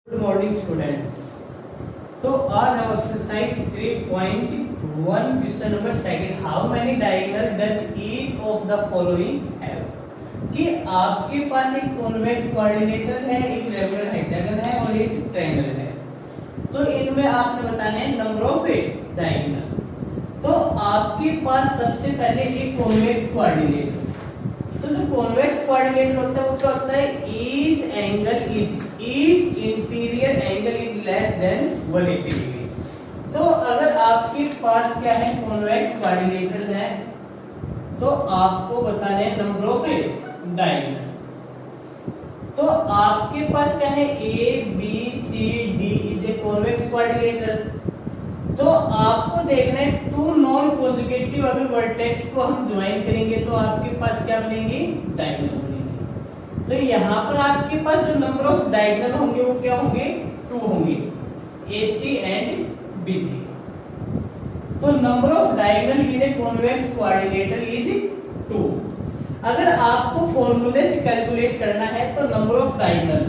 Good morning students. तो आज हम exercise 3.1 question number second, how many diagonal does each of the following have, कि आपके पास एक कॉन्वेक्स कोऑर्डिनेटर है, एक रेगुलर हेक्सागन है और एक ट्रायंगल है। तो इनमें आपने बताना है नंबर ऑफ डायगोनल। तो आपके पास सबसे पहले एक कॉन्वेक्स कोऑर्डिनेटर, तो जो कॉन्वेक्स कोऑर्डिनेटर होता है वो क्या होता है, each interior angle is less than 180 degree. तो अगर आपके पास क्या है, कॉन्वेक्स कोऑर्डिनेटर है, तो आपको बताना है नंबर ऑफ डायगोनल। तो आपके पास क्या है, A B C D is a convex coordinator. तो आपको देखना है टू नॉन कॉन्जुगेटिव अगर वर्टेक्स को हम ज्वाइन करेंगे तो आपके पास क्या बनेंगे, डायगोनल बनेंगे। तो यहाँ पर आपके पास जो नंबर ऑफ डायगोनल होंगे वो क्या होंगे, 2 होंगे, AC एंड BD। तो number of diagonal in A convex coordinator is 2। अगर आपको फॉर्मूले से कैलकुलेट करना है तो number of diagonal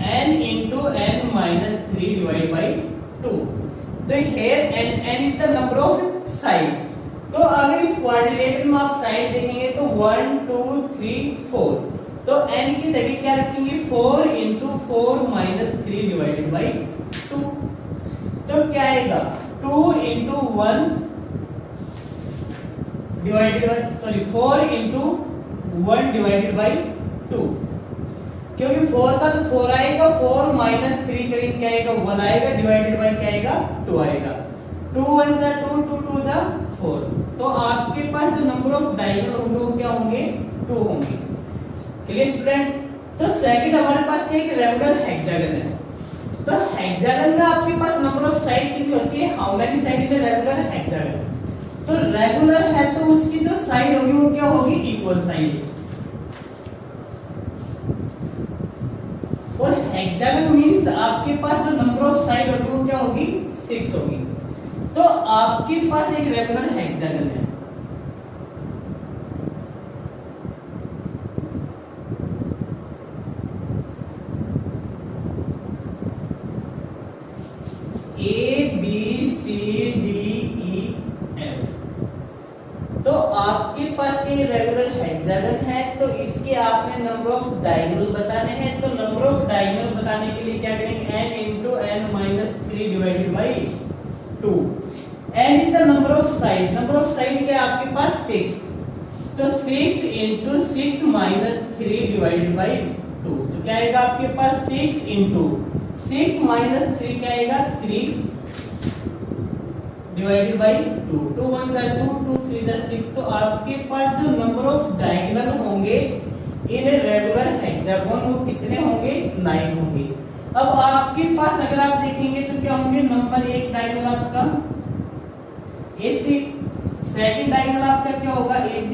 n into n minus 3 divided by 2। तो here n is the number of side। तो अगर इस कोऑर्डिनेटर में आप साइड देखेंगे तो 1 2 3 4, तो n की जगह क्या रखेंगे, 4 into 4 minus 3 divided by 2। तो क्या आएगा, 2 into 1 divided by 4 into 1 divided by 2, क्योंकि 4 का तो 4 आएगा, 4 माइनस 3 करेंगे क्या आएगा, 1 आएगा, डिवाइडेड बाय क्या आएगा, 2 आएगा। 2 1 जा 2, 2 2 जा 4। तो आपके पास जो नंबर ऑफ डायगोनल होंगे वो क्या होंगे, 2 होंगे। Clear student. तो सेकंड हमारे पास क्या है, रेगुलर हेक्सागन है। तो हेक्सागन में आपके पास नंबर ऑफ साइड कितनी होती है, how many side in regular hexagon. तो रेगुलर है तो उसकी जो साइड होगी वो क्या होगी, इक्वल साइड। और हेक्सागन मींस आपके पास जो नंबर ऑफ साइड होगी वो क्या होगी, 6 होगी। तो आपके पास एक रेगुलर हेक्सागन है, A B C D E F. तो आपके पास ये रेगुलर हेक्सागन है, तो इसके आपने नंबर ऑफ डायगोनल बताने हैं। तो नंबर ऑफ डायगोनल बताने के लिए क्या करेंगे, n into n minus 3 divided by 2। n is the number of side, number of side क्या है आपके पास, 6। तो 6 into 6 minus 3 divided by 2, तो क्या आएगा आपके पास, 6 into 6 minus 3 क्या आएगा, 3 डिवाइडेड बाय 2। 2 1 जा 2, 2 3 जा 6। तो आपके पास जो नंबर ऑफ डायगोनल होंगे इन रेगुलर हेक्सागन वो कितने होंगे, 9 होंगे। अब आपके पास अगर आप देखेंगे तो क्या होंगे, नंबर 1 डायगोनल आपका AC, सेकंड डायगोनल आपका क्या होगा, AD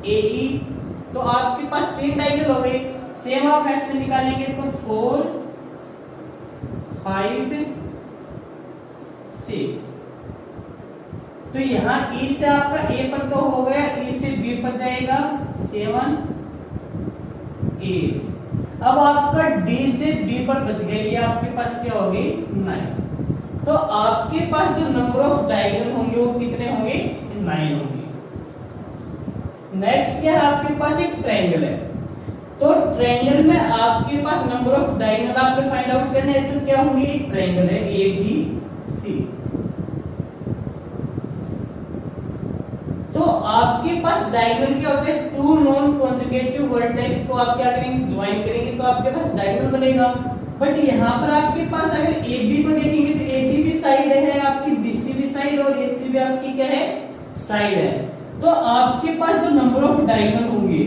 AE। तो आपके पास 3 डायगोनल हो गए। सेम ऑफ F से निकालेंगे तो 4 5 6। तो यहाँ E से आपका A पर तो हो गया, E से B पर जाएगा 7 8। अब आपका D से B पर बच गया, ये आपके पास क्या होगी, 9। तो आपके पास जो नंबर ऑफ डायगोनल होंगे वो कितने होंगे, 9 होंगे। नेक्स्ट क्या है, आपके पास एक ट्रायंगल है। तो ट्रायंगल में आपके पास नंबर ऑफ डायगोनल आपको फाइंड आउट करना है। तो क्या होंगे, एक ट्रायंगल है ABC। तो आपके पास डायगोनल क्या होते हैं, टू नॉन कॉन्जुगेटिव वर्टेक्स को आप क्या करेंगे, ज्वाइन करेंगे, तो आपके पास डायगोनल बनेगा। बट यहाँ पर आपके पास अगर AB को देखेंगे तो AB भी साइड है आपकी, BC भी साइड और AC भी आपकी क्या है, साइड है। तो आपके पास जो नंबर ऑफ डायगोनल होंगे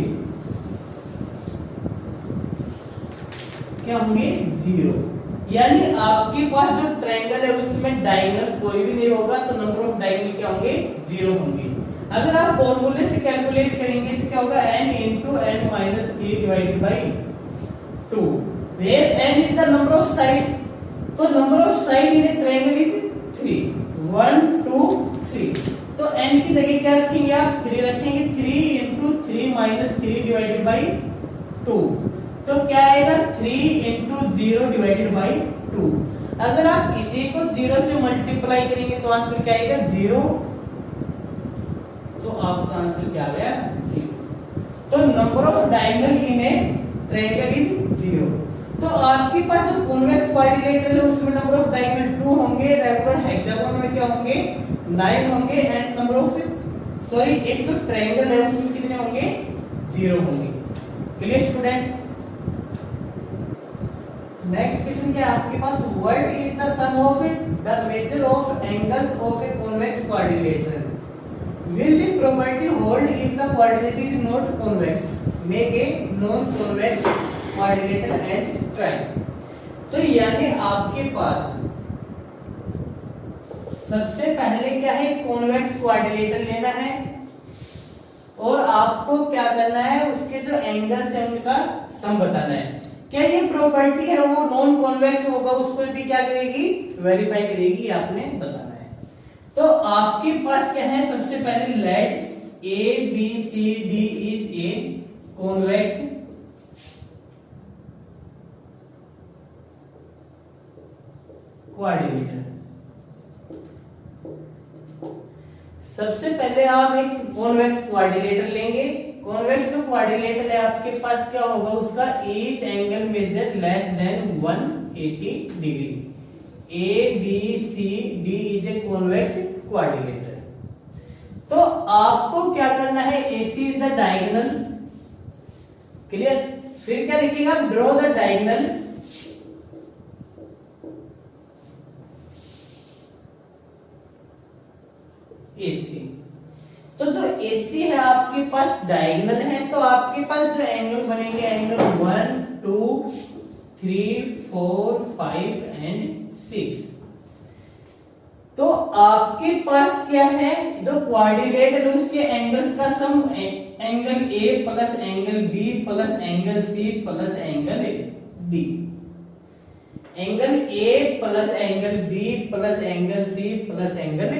क्या होंगे, 0। यानी आपके पास जो ट्रायंगल है उसमें डायगोनल कोई भी नहीं होगा, तो नंबर ऑफ डायगोनल क्या होंगे, 0 होंगे। अगर आप फॉर्मूले से कैलकुलेट करेंगे तो क्या होगा, n into n minus 3 divided by 2, where n is the number of side। तो number of side in A triangle is 3, 1 2 3। तो n की जगह क्या रखेंगे आप, 3 रखेंगे। 3 into माइनस 3 डिवाइडेड बाई 2, तो क्या आएगा 3 इंटू 0 डिवाइडेड बाई 2। अगर आप इसी को 0 से मल्टीप्लाई करेंगे तो आंसर क्या आएगा 0, तो आपका आंसर क्या आ गया 0। तो number of diagonal in A triangle is 0। तो आपके पास जो कॉन्वेक्स क्वाड्रिलेटरल है उसमें नंबर ऑफ डायगोनल 2 होंगे, रेगुलर हेक्सागोन में क्या होंगे 9 होंगे, एंड नंबर ऑफ एक जो ट्रायंगल है उसमें कितने होंगे 0 होंगे। Clear student. नेक्स्ट क्वेश्चन क्या है आपके पास, what is the sum of the measure of angles of a convex quadrilateral, will this property hold if the quadrilateral is not convex, make a non convex quadrilateral and triangle। तो यानी आपके पास सबसे पहले क्या है कॉन्वेक्स क्वाड्रिलेटरल लेना है और आपको क्या करना है उसके जो एंगल्स है उनका सम बताना है। क्या ये प्रॉपर्टी है वो नॉन कॉन्वेक्स होगा उसको भी क्या करेगी वेरीफाई करेगी, आपने बताना है। तो आपके पास क्या है सबसे पहले let A B C D is a convex quadrilateral. सबसे पहले आप एक कॉन्वेक्स क्वाड्रिलेटरल लेंगे। कॉन्वेक्स जो क्वाड्रिलेटरल है आपके पास क्या होगा उसका each angle measure less than 180 degree. A B C D is a convex quadrilateral. तो आपको क्या करना है AC is the diagonal. Clear. फिर क्या लिखिएगा ड्रॉ द डायगोनल AC। तो जो AC है आपके पास डायगोनल है तो आपके पास जो एंगल बनेंगे एंगल 1 2 3 4 5 एंड 6। तो आपके पास क्या है जो क्वाड्रिलेटरल उसके एंगल्स का sum angle A plus angle B plus angle C plus angle D। Angle A plus angle B plus angle C plus angle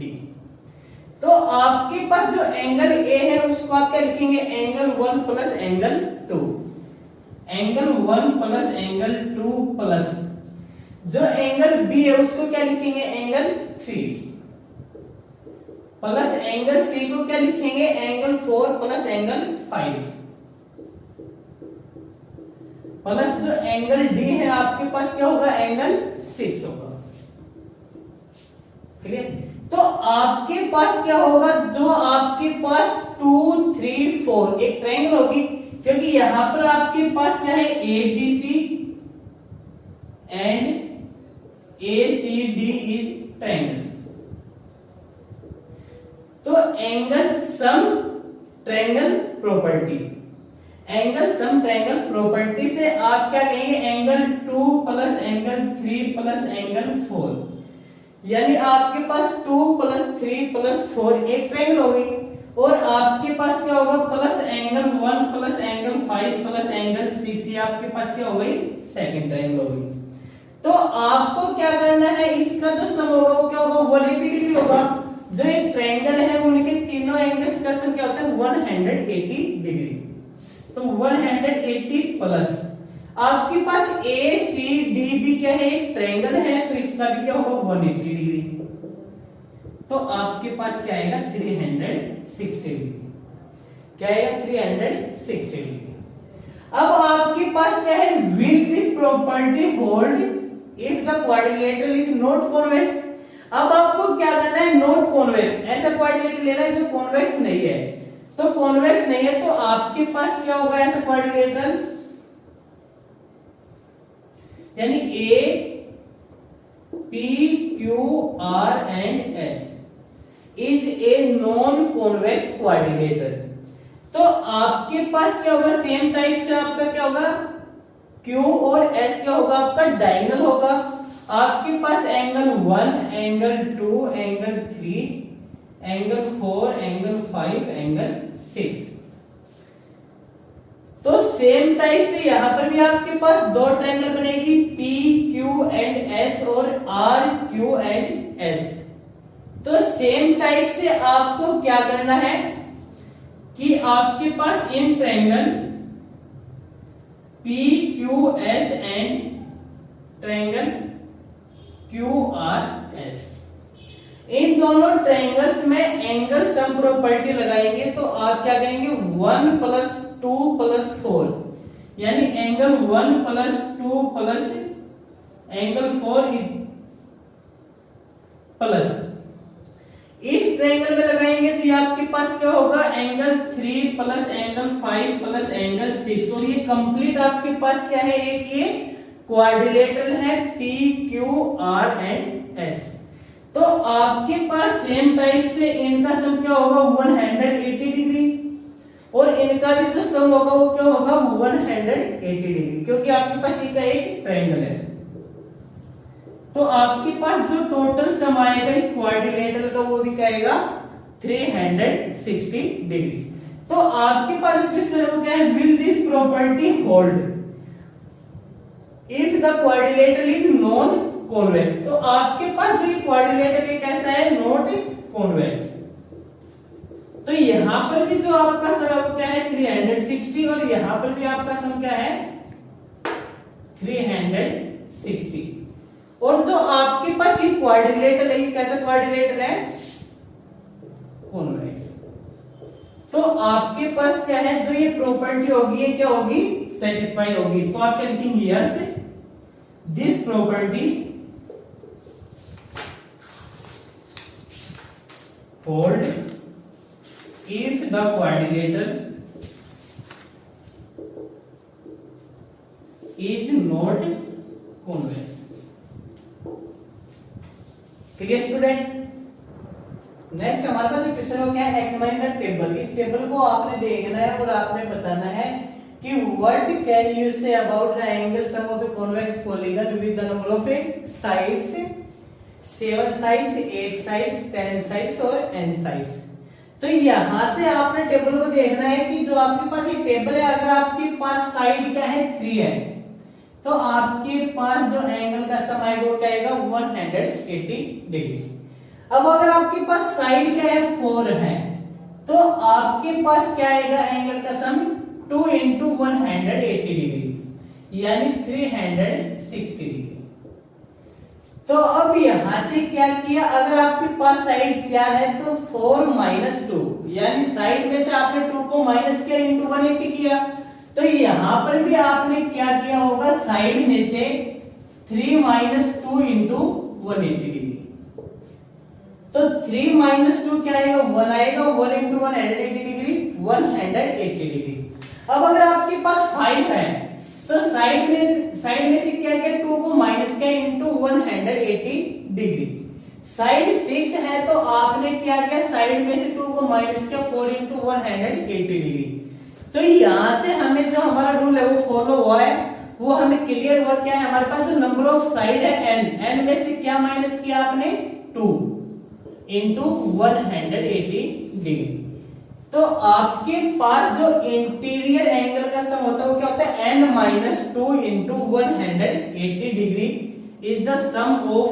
D। तो आपके पास जो एंगल A है उसको आप क्या लिखेंगे angle 1 plus angle 2। Angle 1 plus angle 2 plus जो एंगल B है उसको क्या लिखेंगे एंगल 3 प्लस एंगल C को क्या लिखेंगे एंगल 4 प्लस एंगल 5 प्लस जो एंगल D है आपके पास क्या होगा एंगल 6 होगा। क्लियर। तो आपके पास क्या होगा जो आपके पास 2 3 4 एक ट्रायंगल होगी क्योंकि यहां पर आपके पास क्या है ABC and ACD is triangle. तो angle sum triangle property, angle sum triangle property से आप क्या कहेंगे angle 2 plus angle 3 plus angle 4, यानी आपके पास 2 प्लस 3 प्लस 4 एक ट्रायंगल हो गई और आपके पास क्या होगा plus angle 1 plus angle 5 plus angle 6, ये आपके पास क्या हो गई सेकंड ट्रायंगल हो गई। तो आपको क्या करना है इसका जो सम होगा वो क्या होगा 180 डिग्री होगा। जो एक ट्रायंगल है उनके तीनों एंगल्स का सम क्या होता है 180 डिग्री। तो 180 प्लस आपके पास ACD भी क्या है एक ट्रायंगल है तो इसका भी क्या होगा 180 डिग्री। तो आपके पास क्या आएगा 360 डिग्री। क्या आएगा 360 डिग्री। अब आपके पास क्या है will this property hold if the quadrilateral is not convex. अब आपको क्या करना है नॉट कॉन्वेक्स, ऐसा क्वाड्रिलेटरल लेना है जो कॉन्वेक्स नहीं है। तो कॉन्वेक्स नहीं है तो आपके पास क्या होगा ऐसा क्वाड्रिलेटरल, यानी A P Q R and S is a non convex quadrilateral। तो आपके पास क्या होगा सेम टाइप से आपका क्या होगा Q और S क्या होगा आपका डायगोनल होगा। आपके पास angle 1 angle 2 angle 3 angle 4 angle 5 angle 6। तो सेम टाइप से यहां पर भी आपके पास दो ट्रायंगल बनेगी P Q एंड S और R Q एंड S। तो सेम टाइप से आपको क्या करना है कि आपके पास इन triangle PQS and triangle QRS, इन दोनों ट्रायंगल्स में एंगल सम प्रॉपर्टी लगाएंगे तो आप क्या करेंगे 1 + 2 + 4, यानी एंगल 1 + 2 + एंगल 4 इज प्लस, इस ट्रायंगल में लगाएंगे तो ये आपके पास क्या होगा एंगल 3 + एंगल 5 + एंगल 6, और ये कंप्लीट आपके पास क्या है, एक ये क्वाड्रिलेटरल है PQR एंड S। तो आपके पास सेम टाइप से इनका सम क्या होगा 180 डिग्री, और इनका भी जो सम होगा वो क्या होगा 180 डिग्री, क्योंकि आपके पास ये का एक ट्रायंगल है। तो आपके पास जो टोटल सम आएगा इस क्वाड्रिलेटरल का वो भी क्या आएगा 360 डिग्री। तो आपके पास जो क्वेश्चन है वो क्या है, will this property hold if the quadrilateral is non convex. तो आपके पास जो ये क्वाड्रिलेटरल ये कैसा है, नॉट कॉन्वेक्स। तो यहां पर भी जो आपका सम वो क्या है 360, और यहां पर भी आपका सम क्या है 360। और जो आपके पास ये क्वाड्रिलेटरल है, ये कैसा क्वाड्रिलेटरल है, कॉन्वेक्स। तो आपके पास क्या है, जो ये प्रॉपर्टी होगी ये क्या होगी, सेटिस्फाई होगी। तो आप क्या लिखेंगे, yes this property hold if the quadrilateral is not convex। Clear student. Next हमारे पास जो क्वेश्चन हो गया है एक्समाइन द टेबल। इस टेबल को आपने देखना है और आपने बताना है कि what can you say about the angle sum of a convex polygon with the number of sides 7 sides, 8 sides, 10 sides और n साइड्स। तो यहां से आपने टेबल को देखना है कि जो आपके पास ये टेबल है, अगर आपके पास साइड क्या है 3 है, तो आपके पास जो एंगल का सम आएगा वो क्या आएगा 180 डिग्री। अब अगर आपके पास साइड क्या है 4 है, तो आपके पास क्या आएगा एंगल का सम 2 × 180 डिग्री, यानी 360 डिग्री। तो अब यहां से क्या किया, अगर आपके पास साइड 4 है तो 4 - 2, यानी साइड में से आपने 2 को माइनस किया × 180 किया। तो यहां पर भी आपने क्या किया होगा, साइड में से 3 - 2 × 180 डिग्री। तो 3 - 2 क्या आएगा 1 आएगा, 1 × 180 डिग्री 180 डिग्री। अब अगर आपके पास 5 है तो साइड में से क्या किया 2 को माइनस किया × 180 डिग्री। साइड 6 है तो आपने क्या किया, साइड में से 2 को माइनस किया 4 × 180 डिग्री। तो यहां से हमें जो हमारा रूल है वो फॉलो हुआ है, वो हमें क्लियर हुआ। क्या है हमारे पास जो नंबर ऑफ साइड है n में से क्या माइनस किया आपने 2 × 180 डिग्री। तो आपके पास जो इंटीरियर एंगल का सम होता है वो क्या होता है n - 2 × 180 degree is the sum of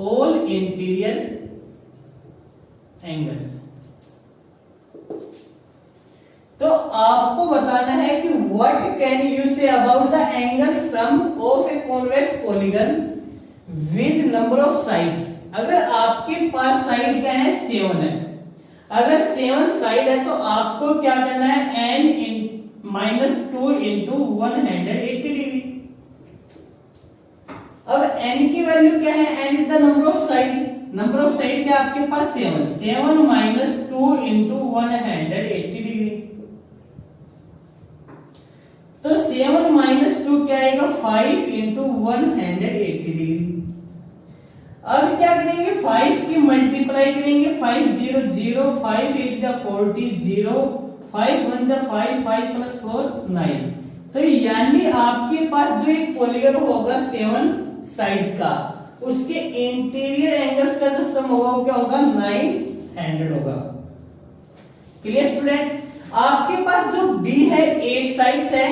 all interior angles. तो आपको बताना है कि what can you say about the angle sum of a convex polygon with number of sides. अगर आपके पास साइड क्या है 7 है, अगर 7 साइड है तो आपको क्या करना है n - 2 × 180 डिग्री। अब n की वैल्यू क्या है, n is the number of side. Number of side क्या आपके पास 7 - 2 × 180 डिग्री। तो 7 - 2 क्या आएगा 5 × 180 डिग्री। अब क्या करेंगे 5 की मल्टीप्लाई करेंगे, 5 0 0, 5 8 जा 40 0, 5 1 जा 5, 5 + 4 9। तो यानी आपके पास जो एक पॉलीगन होगा 7 साइड्स का, उसके इंटीरियर एंगल्स का जो सम होगा वो क्या होगा 900 होगा। Clear student. आपके पास जो B है 8 साइड्स है,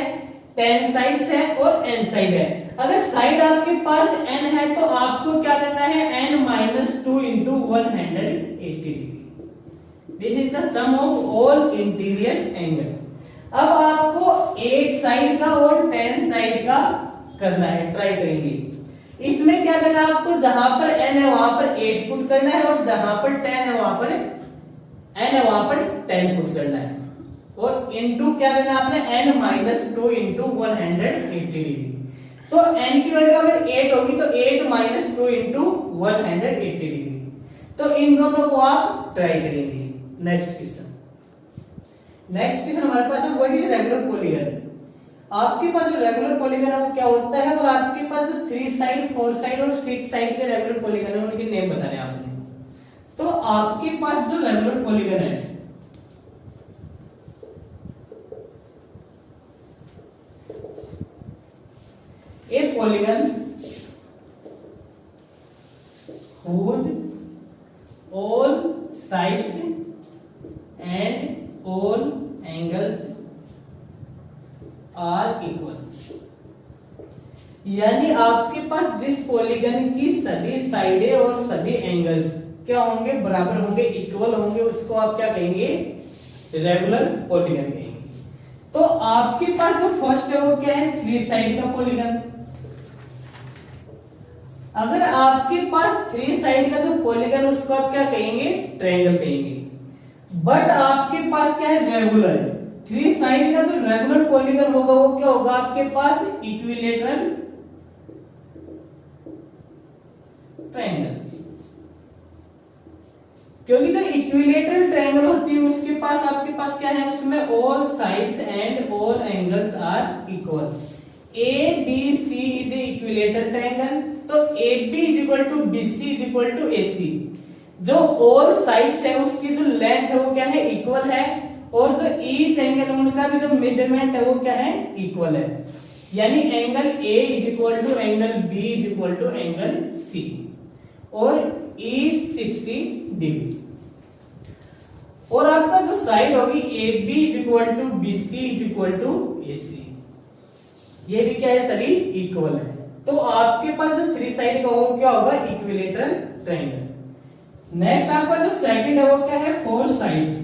10 साइड्स है और n साइड है। अगर साइड आपके पास n है तो आपको क्या करना है n - 2 × 180 degree. This is the sum of all interior angle. अब आपको 8 साइड का और 10 साइड का करना है, ट्राई करेंगे। इसमें क्या करना है आपको, जहां पर n है वहां पर 8 पुट करना है और जहां पर 10 है वहां पर n है वहां पर 10 पुट करना है और इनटू क्या करना है आपने n - 2 इंटू 180 डिग्री। तो n की वैल्यू अगर 8 होगी तो 8 - 2 इंटू 180 डिग्री। तो इन दोनों को आप ट्राई करेंगे। नेक्स्ट क्वेश्चन हमारे पास है व्हाट इज रेगुलर पॉलीगन। आपके पास जो रेगुलर पॉलीगन है वो क्या होता है, और आपके पास जो 3 साइड 4 साइड और 6 साइड के रेगुलर पॉलीगन है उनके नेम बताने आपने। तो आपके पास जो रेगुलर पॉलीगन है a polygon whose all sides and all angles are equal। यानी आपके पास जिस पॉलीगन की सभी साइडें और सभी एंगल्स क्या होंगे, बराबर होंगे, इक्वल होंगे, उसको आप क्या कहेंगे, रेगुलर पॉलीगन कहेंगे। तो आपके पास जो फर्स्ट है वो क्या है, 3 साइड का पॉलीगन। अगर आपके पास 3 साइड का जो पॉलीगन उसको आप क्या कहेंगे, ट्रायंगल कहेंगे। बट आपके पास क्या है, रेगुलर। 3 साइड का जो रेगुलर पॉलीगन होगा वो क्या होगा आपके पास, इक्विलेटरल ट्रायंगल। क्योंकि जो इक्विलेटरल ट्रायंगल होती है उसके पास आपके पास क्या है, उसमें all sides and all angles are equal. ABC is a equilateral triangle, तो AB is equal to BC is equal to AC। जो ऑल साइड्स है उसकी जो लेंथ है वो क्या है, इक्वल है, और जो ईच एंगल उनका भी जो मेजरमेंट है वो क्या है, इक्वल है। यानी angle A is equal to angle B is equal to angle C, और ईच 60 डिग्री। और आपका जो साइड होगी AB is equal to BC is equal to AC, ये भी क्या है, सभी इक्वल है। तो आपके पास जो 3 साइड का वो क्या होगा, इक्विलेटरल ट्रायंगल। नेक्स्ट आपका जो सेकंड है वो क्या है, 4 साइड्स।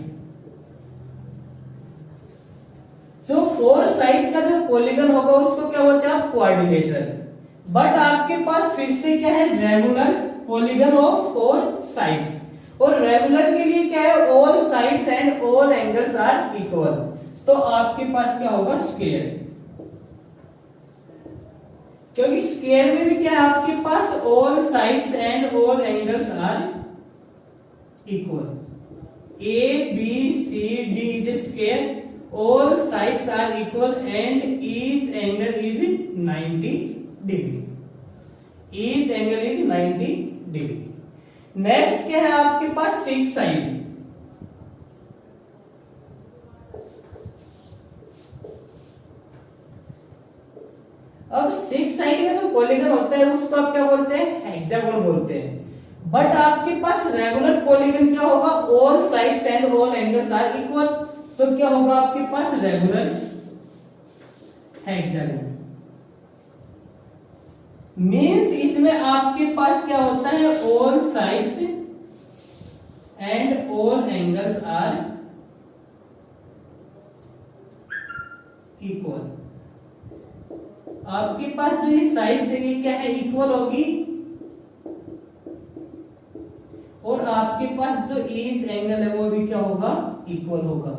जो 4 साइड्स का जो पॉलीगन होगा उसको क्या बोलते हैं आप, क्वाड्रिलेटरल। बट आपके पास फिर से क्या है, रेगुलर पॉलीगन ऑफ 4 साइड्स। और रेगुलर के लिए क्या है, all sides and all angles are equal. तो आपके पास क्या होगा, स्क्वायर। क्योंकि स्क्वायर में भी क्या है आपके पास, all sides and all angles are equal. ABCD is a square, all sides are equal and each angle is 90 degree। each angle is 90 degree। Next क्या है आपके पास, 6 साइड। अब 6 साइड का जो पॉलीगन होता है उसको आप क्या बोलते हैं, हेक्सागोन बोलते हैं। बट आपके पास रेगुलर पॉलीगन क्या होगा, all sides and all angles are equal. तो क्या होगा आपके पास, रेगुलर हेक्सागन। मींस इसमें आपके पास क्या होता है, all sides and all angles are equal. आपके पास जो ये साइड से ये क्या है, इक्वल होगी, और आपके पास जो ईच एंगल है वो भी क्या होगा, इक्वल होगा।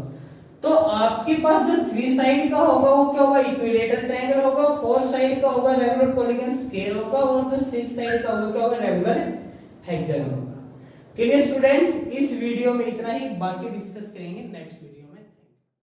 तो आपके पास जो 3 साइड का होगा वो क्या होगा, इक्विलेटरल ट्रायंगल होगा। 4 साइड का होगा रेगुलर पॉलीगन स्क्वायर होगा, और जो 6 साइड का होगा क्या होगा, रेगुलर हेक्सागन होगा। क्लियर स्टूडेंट्स, इस वीडियो में इतना ही, बाकी डिस्कस करेंगे नेक्स्ट वीडियो।